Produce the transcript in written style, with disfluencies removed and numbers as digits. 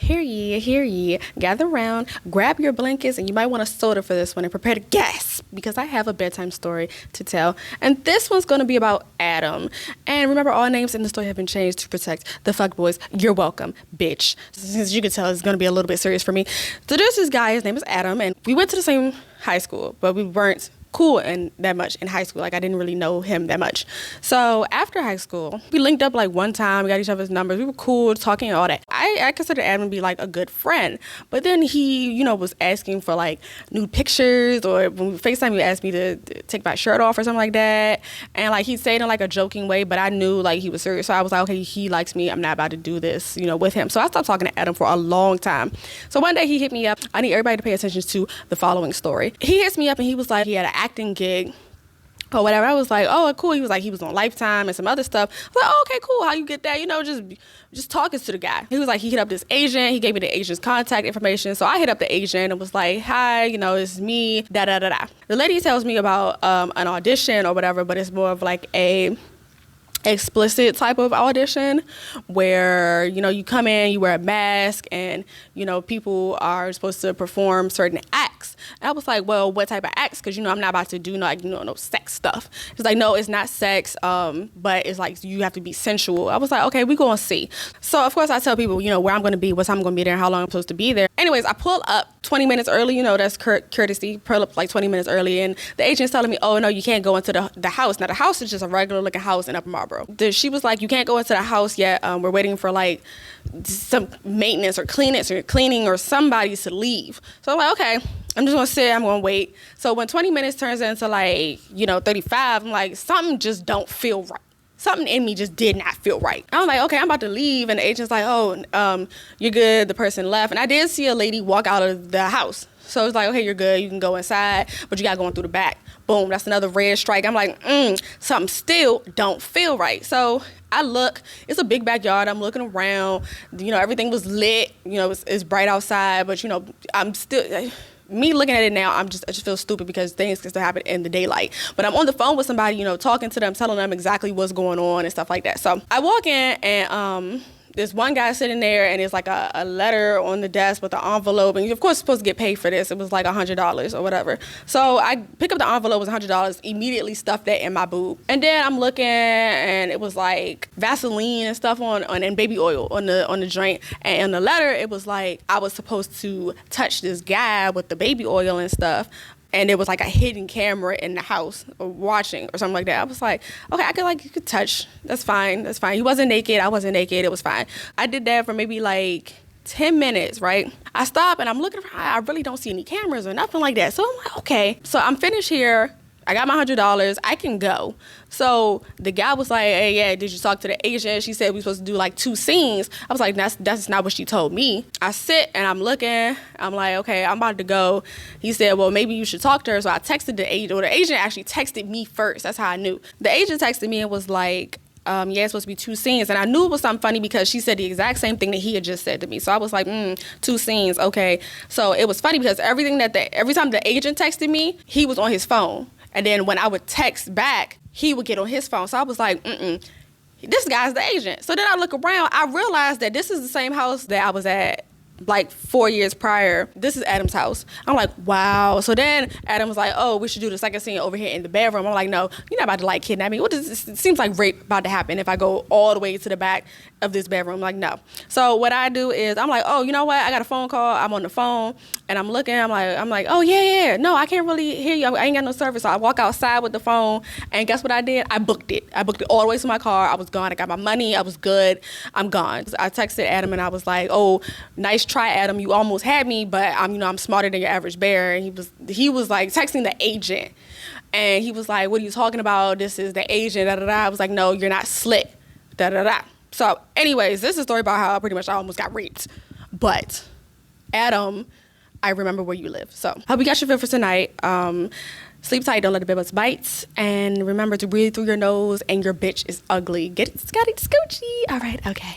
Hear ye. Gather around, grab your blankets, and you might want a soda for this one and prepare to gasp because I have a bedtime story to tell. And this one's going to be about Adam. And remember, all names in the story have been changed to protect the fuckboys. You're welcome, bitch. As you can tell, it's going to be a little bit serious for me. So there's this guy, his name is Adam, and we went to the same high school, but we weren't cool and that much in high school. Like, I didn't really know him that much. So after high school, we linked up like one time. We got each other's numbers. We were cool, talking and all that. I consider Adam to be like a good friend. But then he, was asking for like nude pictures, or when we FaceTime, he asked me to take my shirt off or something like that. And like, he'd say it in like a joking way, but I knew like he was serious. So I was like, okay, he likes me. I'm not about to do this, with him. So I stopped talking to Adam for a long time. So one day he hit me up. I need everybody to pay attention to the following story. He hits me up and he was like, he had an acting gig or whatever. I was like, oh, cool. He was like, he was on Lifetime and some other stuff. I was like, oh, okay, cool. How you get that? Just talking to the guy. He was like, he hit up this agent. He gave me the agent's contact information. So I hit up the agent and was like, hi, it's me, da-da-da-da. The lady tells me about an audition or whatever, but it's more of like a explicit type of audition where, you come in, you wear a mask, and, people are supposed to perform certain acts. And I was like, well, what type of acts? Because, I'm not about to do no sex stuff. It's like, no, it's not sex, but it's like you have to be sensual. I was like, okay, we going to see. So, of course, I tell people, where I'm going to be, what time I'm going to be there, and how long I'm supposed to be there. Anyways, I pull up 20 minutes early, that's courtesy, pull up like 20 minutes early, and the agent's telling me, oh, no, you can't go into the house. Now, the house is just a regular looking house in Upper Marlboro. She was like, you can't go into the house yet. We're waiting for like some maintenance or cleaning or somebody to leave. So I'm like, okay, I'm just gonna sit, I'm gonna wait. So when 20 minutes turns into like, 35, I'm like, something just don't feel right. Something in me just did not feel right. I was like, okay, I'm about to leave. And the agent's like, oh, you're good. The person left. And I did see a lady walk out of the house. So it's like, okay, you're good. You can go inside, but you got going through the back. Boom, that's another red strike. I'm like, something still don't feel right. So I look, it's a big backyard. I'm looking around, everything was lit. It's bright outside, but I'm still, me looking at it now, I just feel stupid because things can still happen in the daylight. But I'm on the phone with somebody, talking to them, telling them exactly what's going on and stuff like that. So I walk in and there's one guy sitting there, and it's like a letter on the desk with an envelope, and you're of course supposed to get paid for this. It was like $100 or whatever. So I pick up the envelope, it was $100, immediately stuffed that in my boob. And then I'm looking, and it was like Vaseline and stuff on and baby oil on the joint. And in the letter, it was like I was supposed to touch this guy with the baby oil and stuff. And there was like a hidden camera in the house watching or something like that. I was like, okay, you could touch. That's fine. He wasn't naked. I wasn't naked. It was fine. I did that for maybe like 10 minutes, right? I stop and I'm looking around. I really don't see any cameras or nothing like that. So I'm like, okay. So I'm finished here. I got my $100. I can go. So the guy was like, hey, yeah, did you talk to the agent? She said we supposed to do like 2 scenes. I was like, that's not what she told me. I sit and I'm looking. I'm like, okay, I'm about to go. He said, well, maybe you should talk to her. So I texted the agent, or the agent actually texted me first. That's how I knew. The agent texted me and was like, yeah, it's supposed to be 2 scenes. And I knew it was something funny because she said the exact same thing that he had just said to me. So I was like, 2 scenes, okay. So it was funny because every time the agent texted me, he was on his phone. And then when I would text back, he would get on his phone. So I was like, this guy's the agent. So then I look around, I realized that this is the same house that I was at like 4 years prior. This is Adam's house. I'm like, wow. So then Adam was like, oh, we should do the second scene over here in the bedroom. I'm like, no, you're not about to like kidnap me. What does this? It seems like rape about to happen if I go all the way to the back of this bedroom. I'm like, no. So what I do is I'm like, oh, you know what? I got a phone call. I'm on the phone and I'm looking. I'm like, oh yeah. No, I can't really hear you. I ain't got no service. So I walk outside with the phone, and guess what I did? I booked it. I booked it all the way to my car. I was gone. I got my money. I was good. I'm gone. I texted Adam and I was like, oh, nice try, Adam. You almost had me, but I'm smarter than your average bear. And he was like texting the agent, and he was like, what are you talking about? This is the agent. Da da da. I was like, no, you're not slick. Da da da. So, anyways, this is a story about how I almost got raped. But Adam, I remember where you live. So, hope you got your feel for tonight. Sleep tight, don't let the bed bugs bite. And remember to breathe through your nose, and your bitch is ugly. Get it, Scotty Scoochie. All right, okay.